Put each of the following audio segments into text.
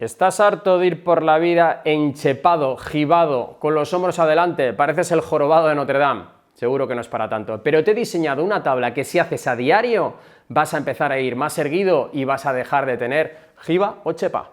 ¿Estás harto de ir por la vida enchepado, jibado, con los hombros adelante? Pareces el jorobado de Notre Dame. Seguro que no es para tanto, pero te he diseñado una tabla que si haces a diario vas a empezar a ir más erguido y vas a dejar de tener jiba o chepa.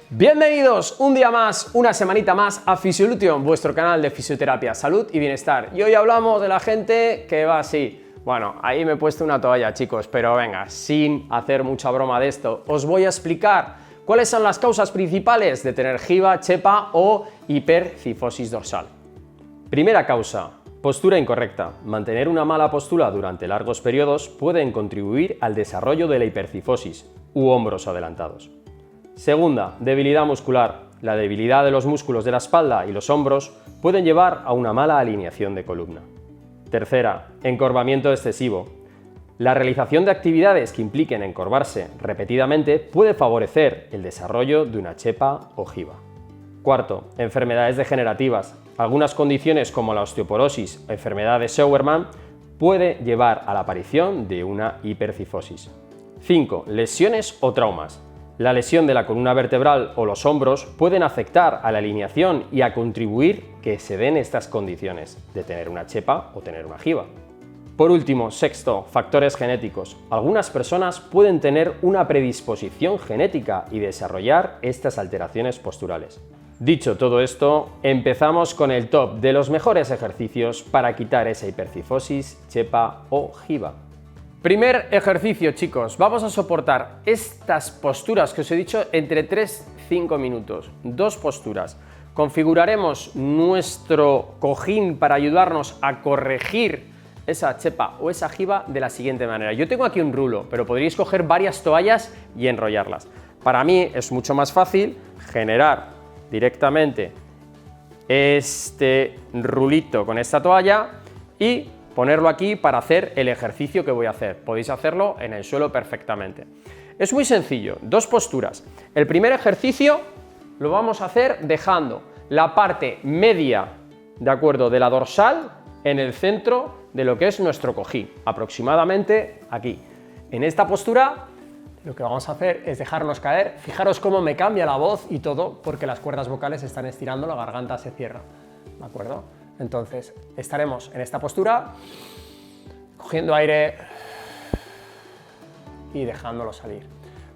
Bienvenidos un día más, una semanita más a Fisiolution, vuestro canal de fisioterapia, salud y bienestar. Y hoy hablamos de la gente que va así. Bueno, ahí me he puesto una toalla, chicos, pero venga, sin hacer mucha broma de esto, os voy a explicar cuáles son las causas principales de tener jiba, chepa o hipercifosis dorsal. Primera causa, postura incorrecta. Mantener una mala postura durante largos periodos pueden contribuir al desarrollo de la hipercifosis u hombros adelantados. Segunda, debilidad muscular. La debilidad de los músculos de la espalda y los hombros pueden llevar a una mala alineación de columna. Tercera, encorvamiento excesivo. La realización de actividades que impliquen encorvarse repetidamente puede favorecer el desarrollo de una chepa o jiba. Cuarto, enfermedades degenerativas. Algunas condiciones como la osteoporosis o enfermedad de Scheuermann puede llevar a la aparición de una hipercifosis. 5. Lesiones o traumas. La lesión de la columna vertebral o los hombros pueden afectar a la alineación y a contribuir que se den estas condiciones de tener una chepa o tener una jiba. Por último, sexto, factores genéticos. Algunas personas pueden tener una predisposición genética y desarrollar estas alteraciones posturales. Dicho todo esto, empezamos con el top de los mejores ejercicios para quitar esa hipercifosis, chepa o jiba. Primer ejercicio, chicos, vamos a soportar estas posturas que os he dicho entre 3-5 minutos, dos posturas. Configuraremos nuestro cojín para ayudarnos a corregir esa chepa o esa jiba de la siguiente manera. Yo tengo aquí un rulo, pero podríais coger varias toallas y enrollarlas. Para mí es mucho más fácil generar directamente este rulito con esta toalla y ponerlo aquí para hacer el ejercicio que voy a hacer. Podéis hacerlo en el suelo perfectamente. Es muy sencillo, dos posturas. El primer ejercicio lo vamos a hacer dejando la parte media, de acuerdo, de la dorsal en el centro de lo que es nuestro cojín, aproximadamente aquí. En esta postura lo que vamos a hacer es dejarnos caer. Fijaros cómo me cambia la voz y todo, porque las cuerdas vocales se están estirando, la garganta se cierra, ¿de acuerdo? Entonces, estaremos en esta postura, cogiendo aire y dejándolo salir.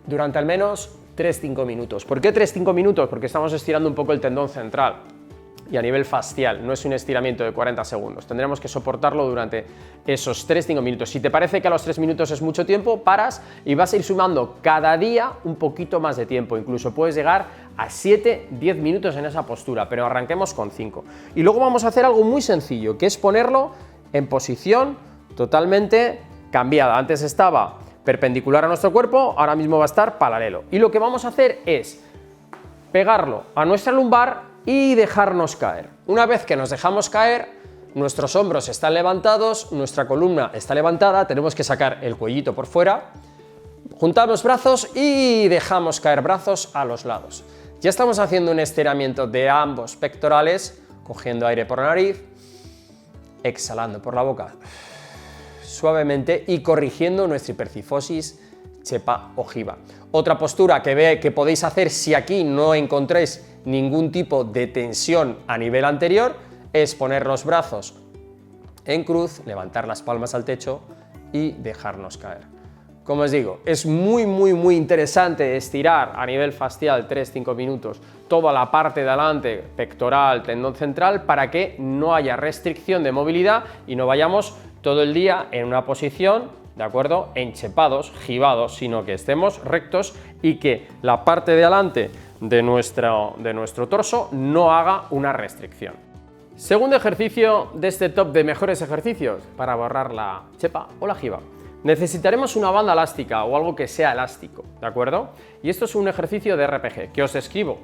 Durante al menos 3-5 minutos. ¿Por qué 3-5 minutos? Porque estamos estirando un poco el tendón central y a nivel fascial, no es un estiramiento de 40 segundos. Tendremos que soportarlo durante esos 3-5 minutos. Si te parece que a los 3 minutos es mucho tiempo, paras y vas a ir sumando cada día un poquito más de tiempo. Incluso puedes llegar a 7-10 minutos en esa postura, pero arranquemos con 5. Y luego vamos a hacer algo muy sencillo, que es ponerlo en posición totalmente cambiada. Antes estaba perpendicular a nuestro cuerpo, ahora mismo va a estar paralelo. Y lo que vamos a hacer es pegarlo a nuestra lumbar y dejarnos caer. Una vez que nos dejamos caer, nuestros hombros están levantados, nuestra columna está levantada, tenemos que sacar el cuellito por fuera, juntamos brazos y dejamos caer brazos a los lados. Ya estamos haciendo un estiramiento de ambos pectorales, cogiendo aire por la nariz, exhalando por la boca suavemente y corrigiendo nuestra hipercifosis, chepa o jiba. Otra postura que podéis hacer si aquí no encontréis ningún tipo de tensión a nivel anterior es poner los brazos en cruz, levantar las palmas al techo y dejarnos caer. Como os digo, es muy interesante estirar a nivel fascial 3-5 minutos toda la parte de adelante, pectoral, tendón central, para que no haya restricción de movilidad y no vayamos todo el día en una posición, ¿de acuerdo?, enchepados, jibados, sino que estemos rectos y que la parte de adelante de nuestro torso no haga una restricción. Segundo ejercicio de este top de mejores ejercicios para borrar la chepa o la jiba. Necesitaremos una banda elástica o algo que sea elástico, ¿de acuerdo? Y esto es un ejercicio de RPG que os describo.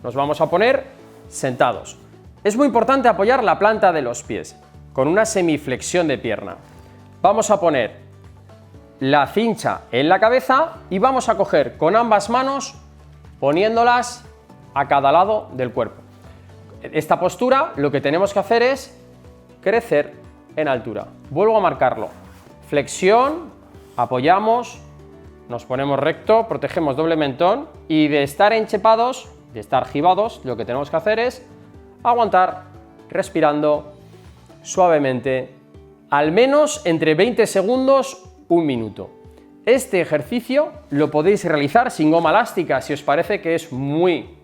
Nos vamos a poner sentados. Es muy importante apoyar la planta de los pies con una semiflexión de pierna. Vamos a poner la cincha en la cabeza y vamos a coger con ambas manos poniéndolas a cada lado del cuerpo. Esta postura lo que tenemos que hacer es crecer en altura. Vuelvo a marcarlo. Flexión, apoyamos, nos ponemos recto, protegemos doble mentón y de estar enchepados, de estar gibados, lo que tenemos que hacer es aguantar respirando suavemente, al menos entre 20 segundos, un minuto. Este ejercicio lo podéis realizar sin goma elástica si os parece que es muy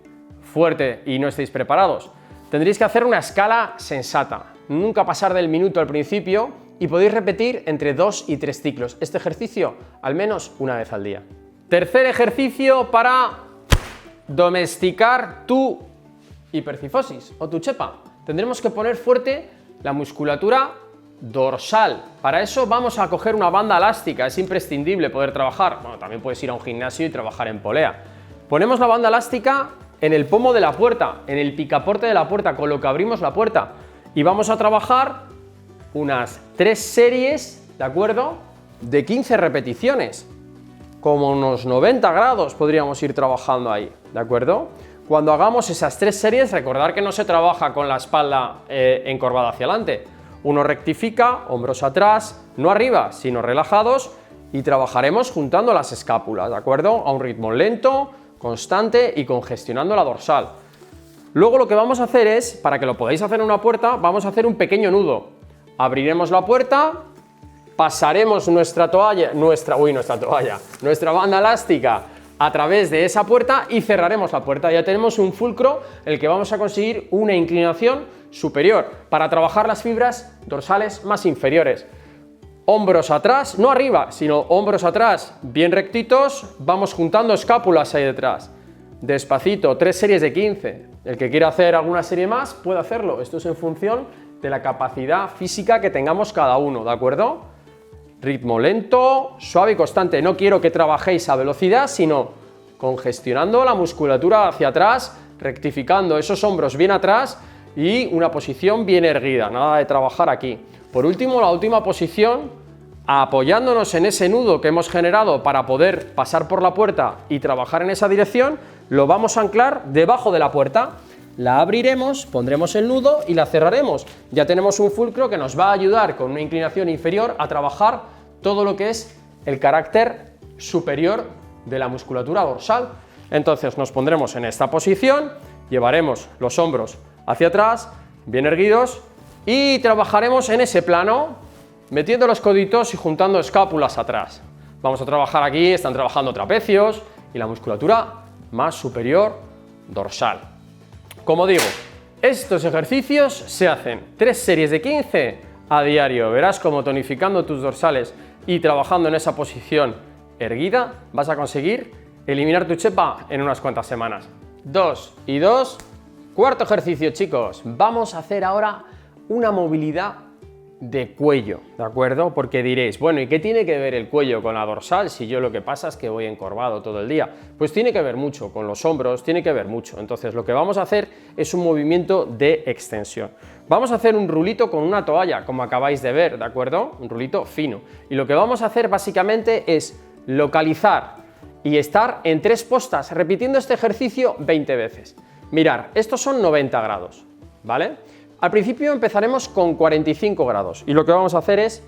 fuerte y no estáis preparados. Tendréis que hacer una escala sensata, nunca pasar del minuto al principio y podéis repetir entre 2 y 3 ciclos. Este ejercicio al menos una vez al día. Tercer ejercicio para domesticar tu hipercifosis o tu chepa. Tendremos que poner fuerte la musculatura dorsal. Para eso vamos a coger una banda elástica, es imprescindible poder trabajar. Bueno, también puedes ir a un gimnasio y trabajar en polea. Ponemos la banda elástica en el pomo de la puerta, en el picaporte de la puerta, con lo que abrimos la puerta. Y vamos a trabajar unas 3 series, ¿de acuerdo? De 15 repeticiones. Como unos 90 grados podríamos ir trabajando ahí, ¿de acuerdo? Cuando hagamos esas 3 series, recordad que no se trabaja con la espalda encorvada hacia adelante. Uno rectifica, hombros atrás, no arriba, sino relajados, y trabajaremos juntando las escápulas, ¿de acuerdo? A un ritmo lento, constante y congestionando la dorsal. Luego lo que vamos a hacer es, para que lo podáis hacer en una puerta, vamos a hacer un pequeño nudo. Abriremos la puerta, pasaremos nuestra banda elástica a través de esa puerta y cerraremos la puerta. Ya tenemos un fulcro en el que vamos a conseguir una inclinación superior para trabajar las fibras dorsales más inferiores. Hombros atrás, no arriba, sino hombros atrás, bien rectitos, vamos juntando escápulas ahí detrás. Despacito, 3 series de 15. El que quiera hacer alguna serie más puede hacerlo. Esto es en función de la capacidad física que tengamos cada uno, ¿de acuerdo? Ritmo lento, suave y constante. No quiero que trabajéis a velocidad, sino congestionando la musculatura hacia atrás, rectificando esos hombros bien atrás y una posición bien erguida, nada de trabajar aquí. Por último, la última posición, apoyándonos en ese nudo que hemos generado para poder pasar por la puerta y trabajar en esa dirección, lo vamos a anclar debajo de la puerta. La abriremos, pondremos el nudo y la cerraremos. Ya tenemos un fulcro que nos va a ayudar con una inclinación inferior a trabajar todo lo que es el carácter superior de la musculatura dorsal. Entonces nos pondremos en esta posición, llevaremos los hombros hacia atrás, bien erguidos, y trabajaremos en ese plano, metiendo los coditos y juntando escápulas atrás. Vamos a trabajar aquí, están trabajando trapecios y la musculatura más superior dorsal. Como digo, estos ejercicios se hacen 3 series de 15 a diario. Verás como tonificando tus dorsales y trabajando en esa posición erguida vas a conseguir eliminar tu chepa en unas cuantas semanas. 2 y 2. Cuarto ejercicio, chicos. Vamos a hacer ahora una movilidad de cuello, ¿de acuerdo? Porque diréis, bueno, ¿y qué tiene que ver el cuello con la dorsal si yo lo que pasa es que voy encorvado todo el día? Pues tiene que ver mucho con los hombros, tiene que ver mucho. Entonces lo que vamos a hacer es un movimiento de extensión. Vamos a hacer un rulito con una toalla, como acabáis de ver, ¿de acuerdo? Un rulito fino. Y lo que vamos a hacer básicamente es localizar y estar en 3 postas, repitiendo este ejercicio 20 veces. Mirar, estos son 90 grados, ¿vale? Al principio empezaremos con 45 grados y lo que vamos a hacer es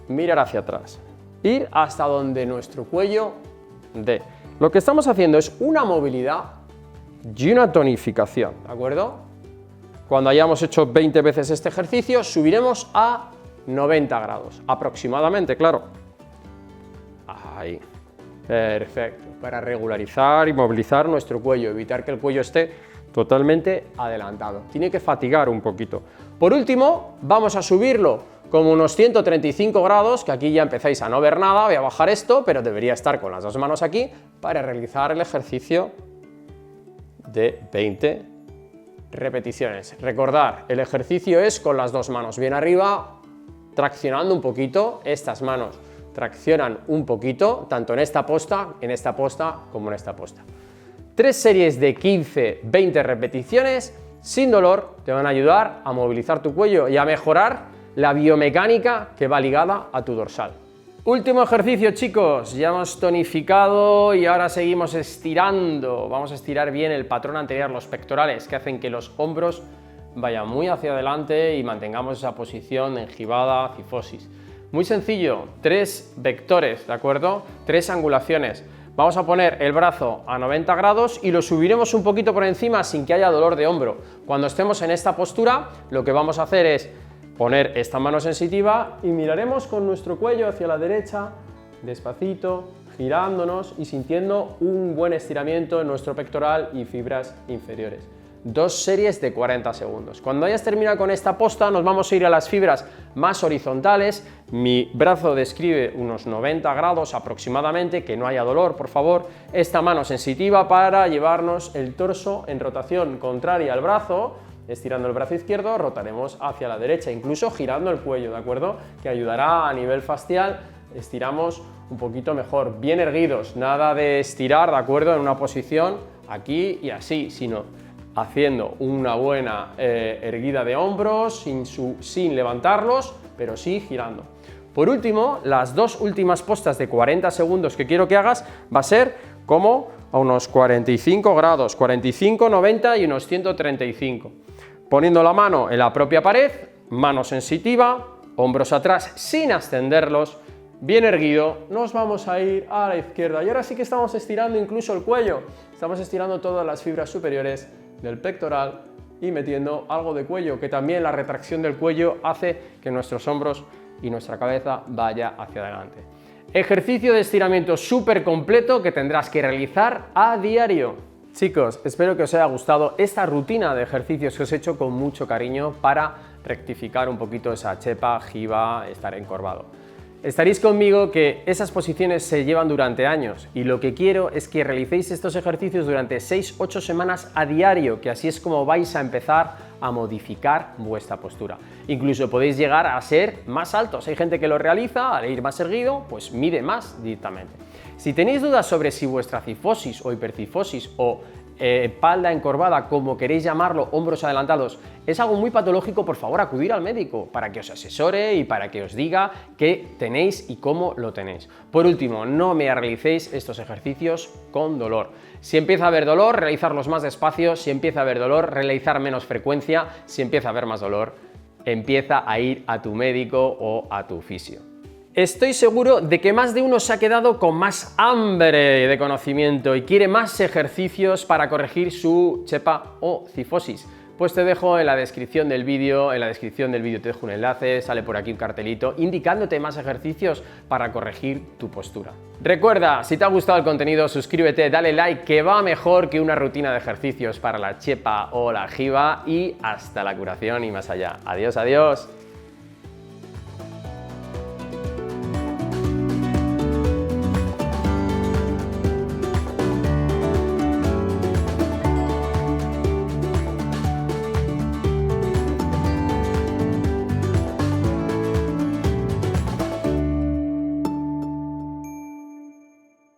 mirar hacia atrás, ir hasta donde nuestro cuello dé. Lo que estamos haciendo es una movilidad y una tonificación, ¿de acuerdo? Cuando hayamos hecho 20 veces este ejercicio, subiremos a 90 grados, aproximadamente, claro. Ahí, perfecto, para regularizar y movilizar nuestro cuello, evitar que el cuello esté totalmente adelantado. Tiene que fatigar un poquito. Por último, vamos a subirlo como unos 135 grados, que aquí ya empezáis a no ver nada. Voy a bajar esto, pero debería estar con las 2 manos aquí para realizar el ejercicio de 20 repeticiones. Recordad, el ejercicio es con las 2 manos bien arriba, traccionando un poquito. Estas manos traccionan un poquito, tanto en esta posta como en esta posta. 3 series de 15-20 repeticiones sin dolor te van a ayudar a movilizar tu cuello y a mejorar la biomecánica que va ligada a tu dorsal. Último ejercicio, chicos, ya hemos tonificado y ahora seguimos estirando. Vamos a estirar bien el patrón anterior, los pectorales, que hacen que los hombros vaya muy hacia adelante y mantengamos esa posición engibada, cifosis. Muy sencillo, 3 vectores, ¿de acuerdo? 3 angulaciones. Vamos a poner el brazo a 90 grados y lo subiremos un poquito por encima sin que haya dolor de hombro. Cuando estemos en esta postura, lo que vamos a hacer es poner esta mano sensitiva y miraremos con nuestro cuello hacia la derecha, despacito, girándonos y sintiendo un buen estiramiento en nuestro pectoral y fibras inferiores. 2 series de 40 segundos. Cuando hayas terminado con esta posta, nos vamos a ir a las fibras más horizontales. Mi brazo describe unos 90 grados aproximadamente, que no haya dolor, por favor. Esta mano sensitiva para llevarnos el torso en rotación contraria al brazo. Estirando el brazo izquierdo, rotaremos hacia la derecha, incluso girando el cuello, ¿de acuerdo? Que ayudará a nivel facial. Estiramos un poquito mejor, bien erguidos, nada de estirar, ¿de acuerdo? En una posición aquí y así, sino haciendo una buena erguida de hombros, sin levantarlos, pero sí girando. Por último, las 2 últimas postas de 40 segundos que quiero que hagas va a ser como a unos 45 grados, 45, 90 y unos 135. Poniendo la mano en la propia pared, mano sensitiva, hombros atrás sin ascenderlos, bien erguido, nos vamos a ir a la izquierda. Y ahora sí que estamos estirando incluso el cuello, estamos estirando todas las fibras superiores del pectoral y metiendo algo de cuello, que también la retracción del cuello hace que nuestros hombros y nuestra cabeza vaya hacia adelante. Ejercicio de estiramiento súper completo que tendrás que realizar a diario. Chicos, espero que os haya gustado esta rutina de ejercicios que os he hecho con mucho cariño para rectificar un poquito esa chepa, jiba, estar encorvado. Estaréis conmigo que esas posiciones se llevan durante años y lo que quiero es que realicéis estos ejercicios durante 6-8 semanas a diario, que así es como vais a empezar a modificar vuestra postura. Incluso podéis llegar a ser más altos. Hay gente que lo realiza, al ir más erguido, pues mide más directamente. Si tenéis dudas sobre si vuestra cifosis o hipercifosis o espalda encorvada, como queréis llamarlo, hombros adelantados, es algo muy patológico, por favor acudir al médico para que os asesore y para que os diga qué tenéis y cómo lo tenéis. Por último, no me realicéis estos ejercicios con dolor. Si empieza a haber dolor, realizarlos más despacio. Si empieza a haber dolor, realizar menos frecuencia. Si empieza a haber más dolor, empieza a ir a tu médico o a tu fisio. Estoy seguro de que más de uno se ha quedado con más hambre de conocimiento y quiere más ejercicios para corregir su chepa o cifosis. Pues te dejo en la descripción del vídeo, te dejo un enlace, sale por aquí un cartelito indicándote más ejercicios para corregir tu postura. Recuerda, si te ha gustado el contenido, suscríbete, dale like, que va mejor que una rutina de ejercicios para la chepa o la jiba, y hasta la curación y más allá. Adiós, adiós.